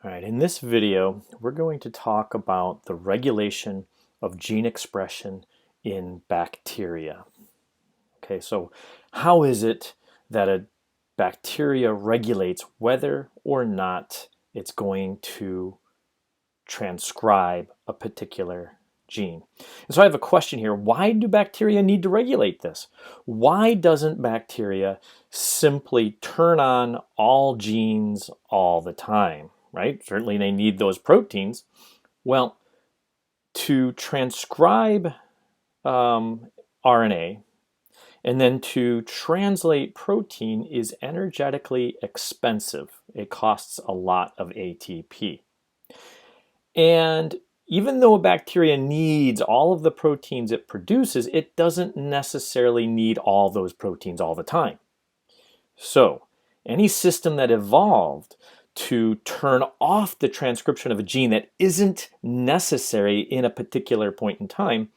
All right, in this video, we're going to talk about the regulation of gene expression in bacteria. Okay, so how is it that a bacteria regulates whether or not it's going to transcribe a particular gene? And so I have a question here. Why do bacteria need to regulate this? Why doesn't bacteria simply turn on all genes all the time? Right? Certainly they need those proteins. Well, to transcribe RNA and then to translate protein is energetically expensive. It costs a lot of ATP. And even though a bacteria needs all of the proteins it produces, it doesn't necessarily need all those proteins all the time. So, any system that evolved to turn off the transcription of a gene that isn't necessary in a particular point in time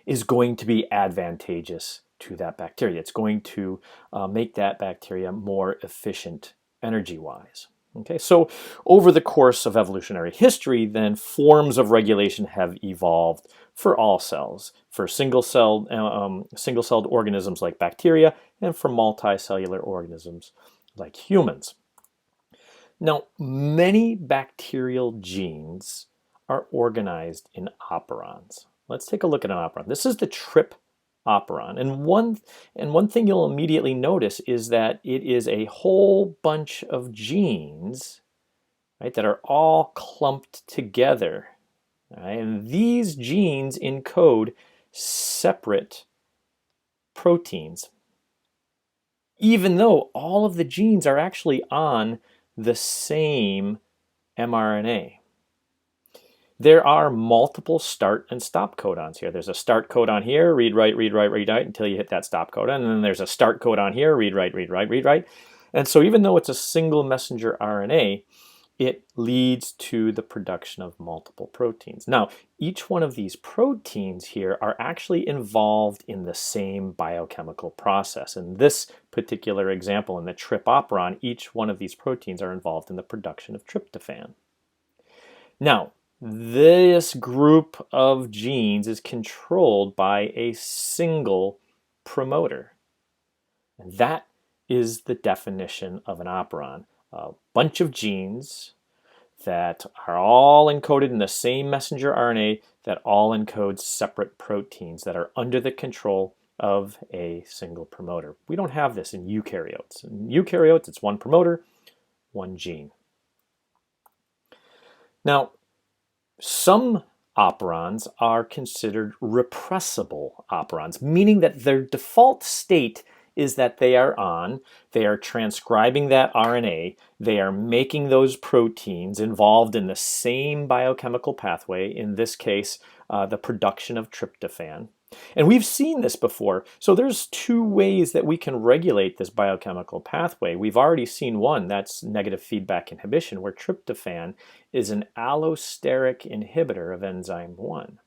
is going to be advantageous to that bacteria. It's going to make that bacteria more efficient energy-wise. Okay, so over the course of evolutionary history, then forms of regulation have evolved for all cells, for single-celled organisms like bacteria, and for multicellular organisms like humans. Now, many bacterial genes are organized in operons. Let's take a look at an operon. This is the trip operon. And one thing you'll immediately notice is that it is a whole bunch of genes, right, that are all clumped together. Right? And these genes encode separate proteins, even though all of the genes are actually on the same mRNA. There are multiple start and stop codons here. There's a start codon here, read, write, until you hit that stop codon. And then there's a start codon here, read, write. And so even though it's a single messenger RNA, it leads to the production of multiple proteins. Now, each one of these proteins here are actually involved in the same biochemical process. In this particular example, in the trip operon, each one of these proteins are involved in the production of tryptophan. Now, this group of genes is controlled by a single promoter. And that is the definition of an operon. A bunch of genes that are all encoded in the same messenger RNA that all encodes separate proteins that are under the control of a single promoter. We don't have this in eukaryotes. In eukaryotes, it's one promoter, one gene. Now, some operons are considered repressible operons, meaning that their default state is that they are transcribing that RNA, they are making those proteins involved in the same biochemical pathway, in this case, the production of tryptophan. And we've seen this before. So there's two ways that we can regulate this biochemical pathway. We've already seen one, that's negative feedback inhibition, where tryptophan is an allosteric inhibitor of enzyme 1.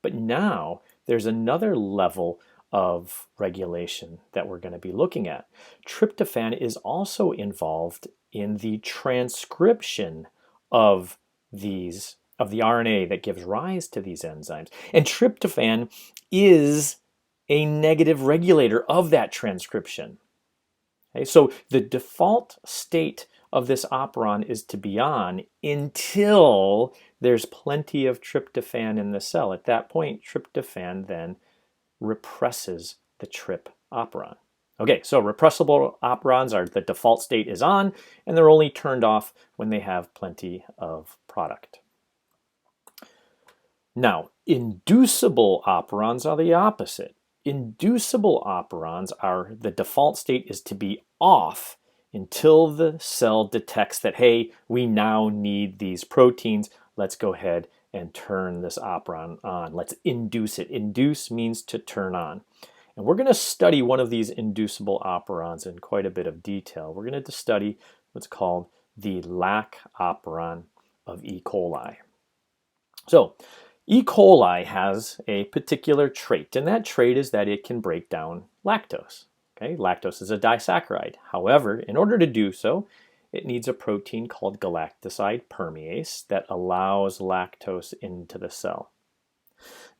But now there's another level of regulation that we're going to be looking at. Tryptophan is also involved in the transcription of the RNA that gives rise to these enzymes. And tryptophan is a negative regulator of that transcription. Okay, so the default state of this operon is to be on until there's plenty of tryptophan in the cell. At that point, tryptophan then represses the trip operon. Okay, so repressible operons are the default state is on, and they're only turned off when they have plenty of product. Now, inducible operons are the opposite. Inducible operons are the default state is to be off until the cell detects that, hey, we now need these proteins. Let's go ahead and turn this operon on. Let's induce it. Induce means to turn on. And we're going to study one of these inducible operons in quite a bit of detail. We're going to study what's called the Lac Operon of E. coli. So, E. coli has a particular trait, and that trait is that it can break down lactose. Okay? Lactose is a disaccharide. However, in order to do so, it needs a protein called galactoside permease that allows lactose into the cell.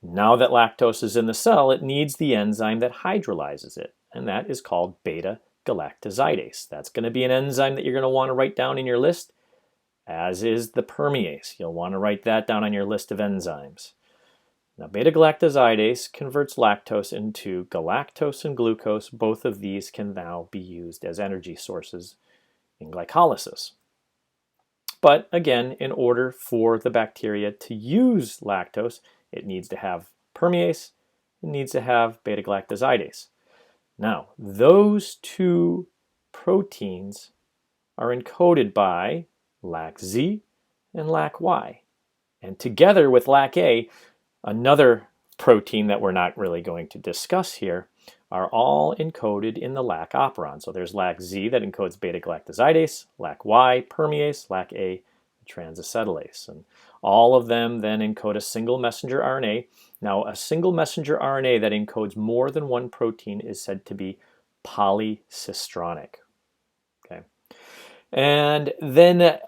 Now that lactose is in the cell, it needs the enzyme that hydrolyzes it, and that is called beta-galactosidase. That's going to be an enzyme that you're going to want to write down in your list, as is the permease. You'll want to write that down on your list of enzymes. Now, beta-galactosidase converts lactose into galactose and glucose. Both of these can now be used as energy sources in glycolysis. But again, in order for the bacteria to use lactose, it needs to have permease, it needs to have beta-galactosidase. Now, those two proteins are encoded by LacZ and LacY. And together with LacA, another protein that we're not really going to discuss here, are all encoded in the Lac Operon. So there's LacZ that encodes beta-galactosidase, LacY permease, LacA transacetylase. And all of them then encode a single messenger RNA. Now, a single messenger RNA that encodes more than one protein is said to be polycistronic. Okay, and then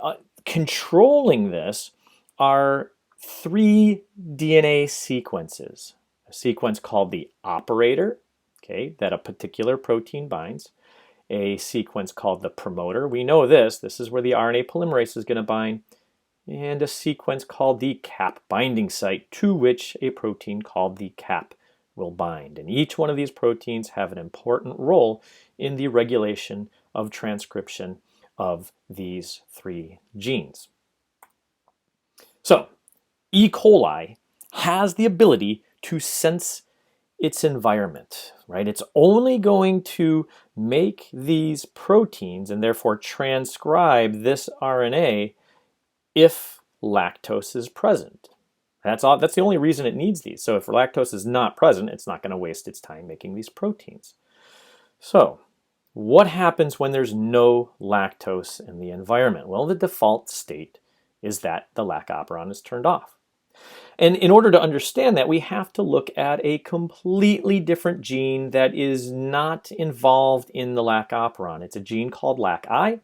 controlling this are three DNA sequences. A sequence called the operator, okay, that a particular protein binds. A sequence called the promoter. We know this. This is where the RNA polymerase is going to bind. And a sequence called the cap binding site, to which a protein called the cap will bind. And each one of these proteins have an important role in the regulation of transcription of these three genes. So, E. coli has the ability to sense its environment, right? It's only going to make these proteins and therefore transcribe this RNA if lactose is present. That's the only reason it needs these. So if lactose is not present, it's not going to waste its time making these proteins. So what happens when there's no lactose in the environment? Well, the default state is that the Lac Operon is turned off. And in order to understand that, we have to look at a completely different gene that is not involved in the Lac Operon. It's a gene called LacI,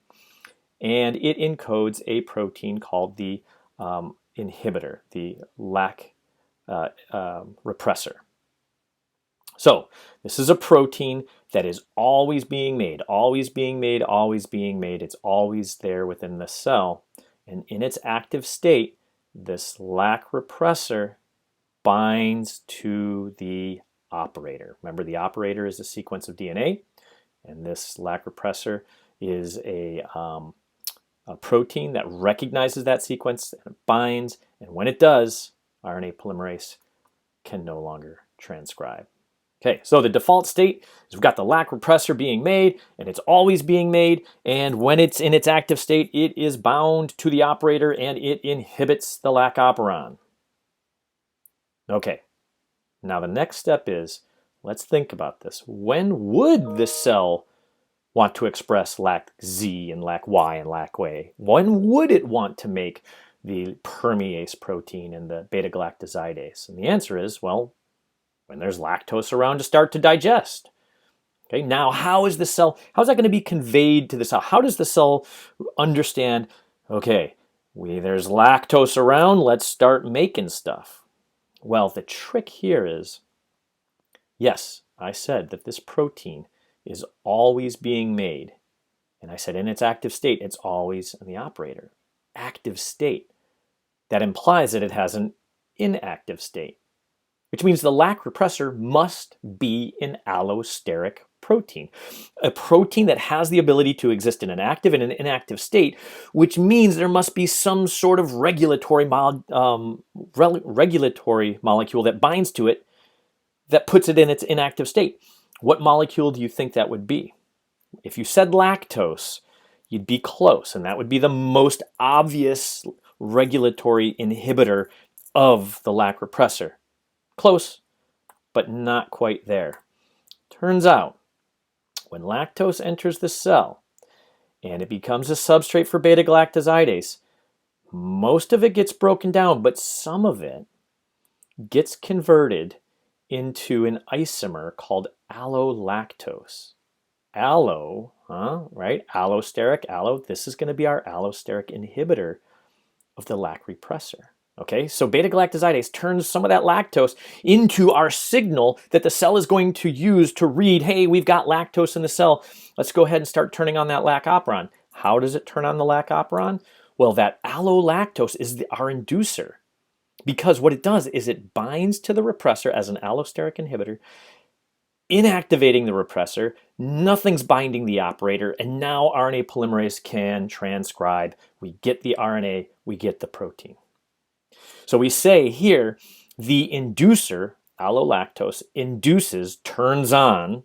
and it encodes a protein called the inhibitor, the Lac repressor. So this is a protein that is always being made, always being made, always being made. It's always there within the cell. And in its active state, this Lac repressor binds to the operator. Remember, the operator is a sequence of DNA, and this Lac repressor is a protein that recognizes that sequence and it binds, and when it does, RNA polymerase can no longer transcribe. Okay, so the default state is we've got the Lac repressor being made, and it's always being made, and when it's in its active state, it is bound to the operator and it inhibits the Lac Operon. Okay, now the next step is, let's think about this. When would the cell want to express LacZ and LacY and LacY? When would it want to make the permease protein and the beta-galactosidase? And the answer is, well, when there's lactose around to start to digest. Okay, now how is that going to be conveyed to the cell? How does the cell understand, okay, there's lactose around, let's start making stuff? Well, the trick here is, yes, I said that this protein is always being made. And I said in its active state, it's always in the operator. Active state. That implies that it has an inactive state, which means the Lac repressor must be an allosteric protein, a protein that has the ability to exist in an active and an inactive state, which means there must be some sort of regulatory molecule that binds to it that puts it in its inactive state. What molecule do you think that would be? If you said lactose, you'd be close, and that would be the most obvious regulatory inhibitor of the Lac repressor. Close, but not quite there. Turns out, when lactose enters the cell and it becomes a substrate for beta-galactosidase, most of it gets broken down, but some of it gets converted into an isomer called allolactose. Allo, Right? Allosteric, allo. This is going to be our allosteric inhibitor of the Lac repressor. Okay, so beta-galactosidase turns some of that lactose into our signal that the cell is going to use to read, hey, we've got lactose in the cell. Let's go ahead and start turning on that Lac Operon. How does it turn on the Lac Operon? Well, that allolactose is our inducer, because what it does is it binds to the repressor as an allosteric inhibitor, inactivating the repressor, nothing's binding the operator, and now RNA polymerase can transcribe. We get the RNA, we get the protein. So we say here, the inducer, allolactose, induces, turns on,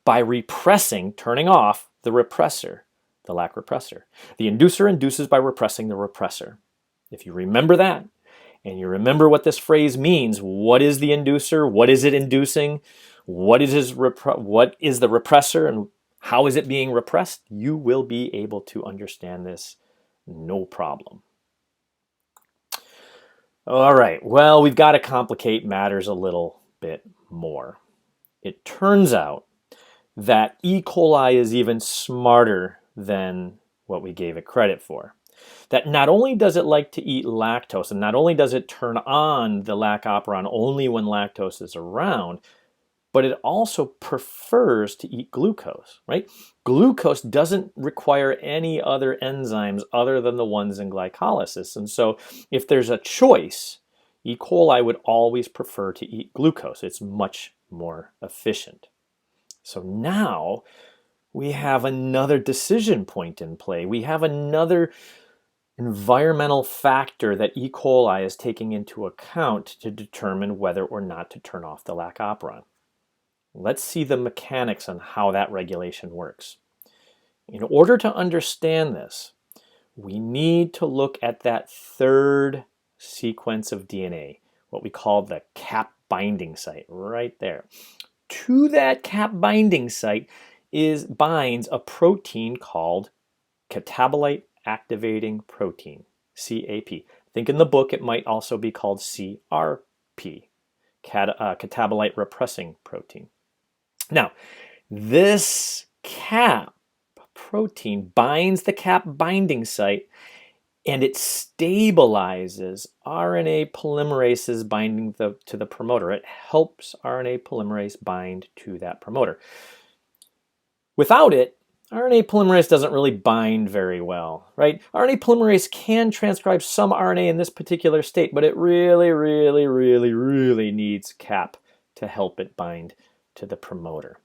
by repressing, turning off the repressor, the Lac repressor. The inducer induces by repressing the repressor. If you remember that, and you remember what this phrase means, what is the inducer, what is it inducing, what is the repressor, and how is it being repressed, you will be able to understand this no problem. All right, well, we've got to complicate matters a little bit more. It turns out that E. coli is even smarter than what we gave it credit for. That not only does it like to eat lactose, and not only does it turn on the Lac Operon only when lactose is around, but it also prefers to eat glucose, right? Glucose doesn't require any other enzymes other than the ones in glycolysis. And so if there's a choice, E. coli would always prefer to eat glucose. It's much more efficient. So now we have another decision point in play. We have another environmental factor that E. coli is taking into account to determine whether or not to turn off the Lac Operon. Let's see the mechanics on how that regulation works. In order to understand this, we need to look at that third sequence of DNA, what we call the cap binding site, right there. To that cap binding site binds a protein called Catabolite Activating Protein, CAP. I think in the book it might also be called CRP, Catabolite Repressing Protein. Now, this cap protein binds the cap binding site, and it stabilizes RNA polymerases binding to the promoter. It helps RNA polymerase bind to that promoter. Without it, RNA polymerase doesn't really bind very well, right? RNA polymerase can transcribe some RNA in this particular state, but it really, really, really, really needs cap to help it bind to the promoter.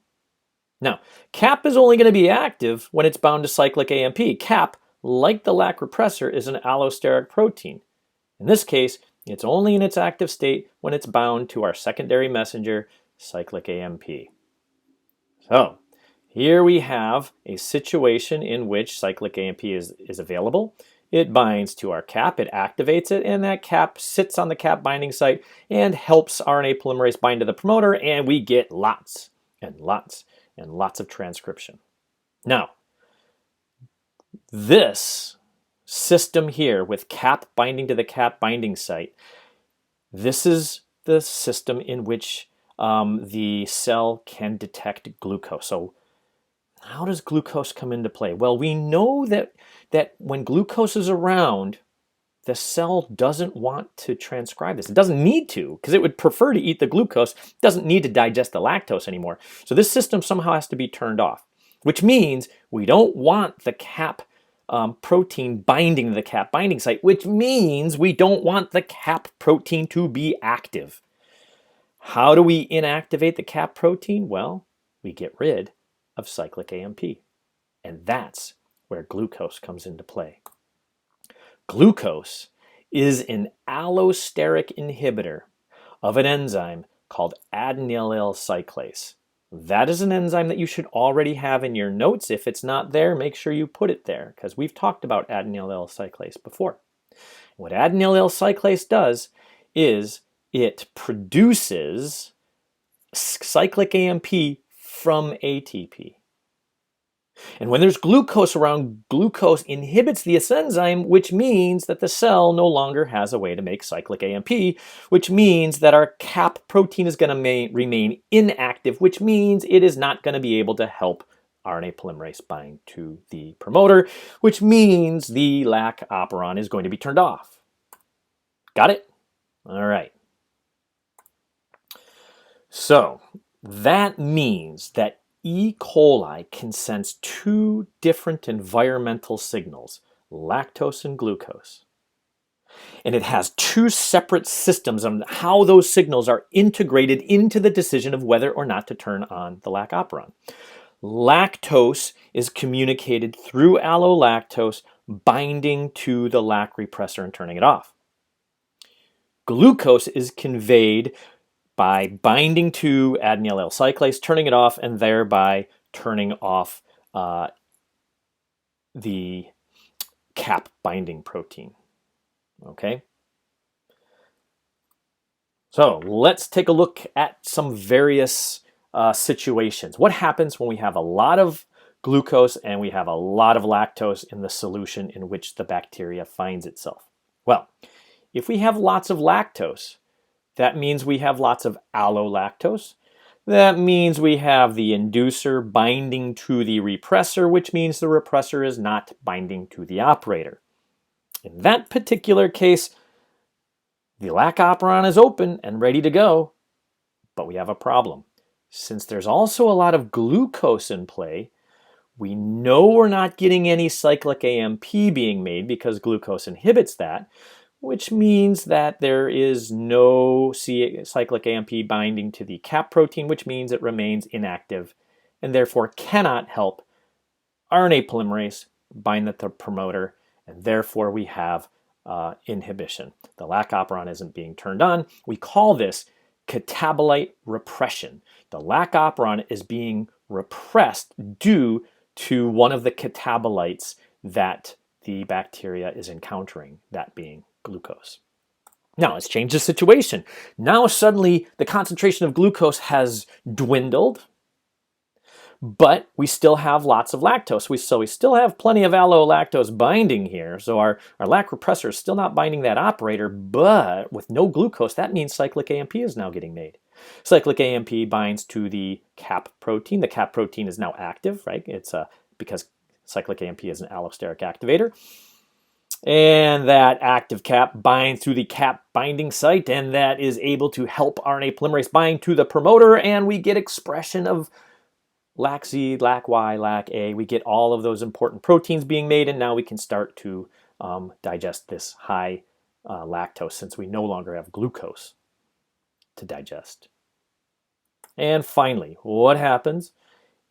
Now, cap is only going to be active when it's bound to cyclic AMP. Cap, like the Lac repressor, is an allosteric protein. In this case, it's only in its active state when it's bound to our secondary messenger, cyclic AMP. So, here we have a situation in which cyclic AMP is available. It binds to our cap, it activates it, and that cap sits on the cap binding site and helps RNA polymerase bind to the promoter, and we get lots and lots and lots of transcription. Now, this system here with cap binding to the cap binding site, this is the system in which the cell can detect glucose. So how does glucose come into play? Well, we know that when glucose is around, the cell doesn't want to transcribe this. It doesn't need to, because it would prefer to eat the glucose. It doesn't need to digest the lactose anymore. So this system somehow has to be turned off, which means we don't want the cap protein binding to the cap binding site, which means we don't want the cap protein to be active. How do we inactivate the cap protein? Well, we get rid of cyclic AMP. And that's where glucose comes into play. Glucose is an allosteric inhibitor of an enzyme called adenylyl cyclase. That is an enzyme that you should already have in your notes. If it's not there, make sure you put it there, because we've talked about adenylyl cyclase before. What adenylyl cyclase does is it produces cyclic AMP from ATP. And when there's glucose around, glucose inhibits this enzyme, which means that the cell no longer has a way to make cyclic AMP, which means that our cap protein is going to remain inactive, which means it is not going to be able to help RNA polymerase bind to the promoter, which means the Lac Operon is going to be turned off. Got it? All right. So that means that E. coli can sense two different environmental signals, lactose and glucose. And it has two separate systems on how those signals are integrated into the decision of whether or not to turn on the Lac Operon. Lactose is communicated through allolactose binding to the Lac repressor and turning it off. Glucose is conveyed by binding to adenyl L cyclase, turning it off, and thereby turning off the cap binding protein. Okay? So let's take a look at some various situations. What happens when we have a lot of glucose and we have a lot of lactose in the solution in which the bacteria finds itself? Well, if we have lots of lactose, that means we have lots of allolactose. That means we have the inducer binding to the repressor, which means the repressor is not binding to the operator. In that particular case, the Lac Operon is open and ready to go, but we have a problem. Since there's also a lot of glucose in play, we know we're not getting any cyclic AMP being made because glucose inhibits that, which means that there is no cyclic AMP binding to the cap protein, which means it remains inactive and therefore cannot help RNA polymerase bind the promoter, and therefore we have inhibition. The Lac Operon isn't being turned on. We call this catabolite repression. The Lac Operon is being repressed due to one of the catabolites that the bacteria is encountering, that being glucose. Now let's change the situation. Now suddenly the concentration of glucose has dwindled, but we still have lots of lactose. So we still have plenty of allolactose binding here. So our Lac repressor is still not binding that operator, but with no glucose, that means cyclic AMP is now getting made. Cyclic AMP binds to the cap protein. The cap protein is now active, right? It's because cyclic AMP is an allosteric activator. And that active cap binds to the cap binding site, and that is able to help RNA polymerase bind to the promoter, and we get expression of LAC-Z, LAC-Y, LAC-A. We get all of those important proteins being made, and now we can start to digest this high lactose since we no longer have glucose to digest. And finally, what happens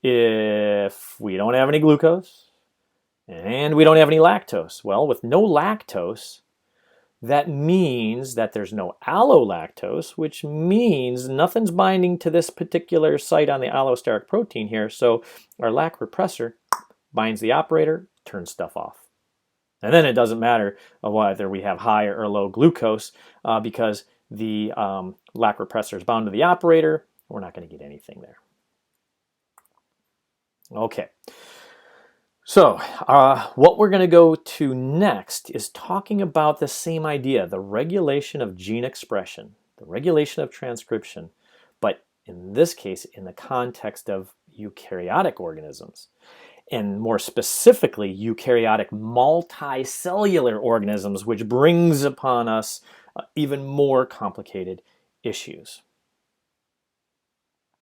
if we don't have any glucose and we don't have any lactose? Well, with no lactose, that means that there's no allolactose, which means nothing's binding to this particular site on the allosteric protein here. So our Lac repressor binds the operator, turns stuff off. And then it doesn't matter whether we have high or low glucose because the Lac repressor is bound to the operator. We're not going to get anything there. Okay. So what we're going to go to next is talking about the same idea, the regulation of gene expression, the regulation of transcription, but in this case, in the context of eukaryotic organisms, and more specifically, eukaryotic multicellular organisms, which brings upon us even more complicated issues.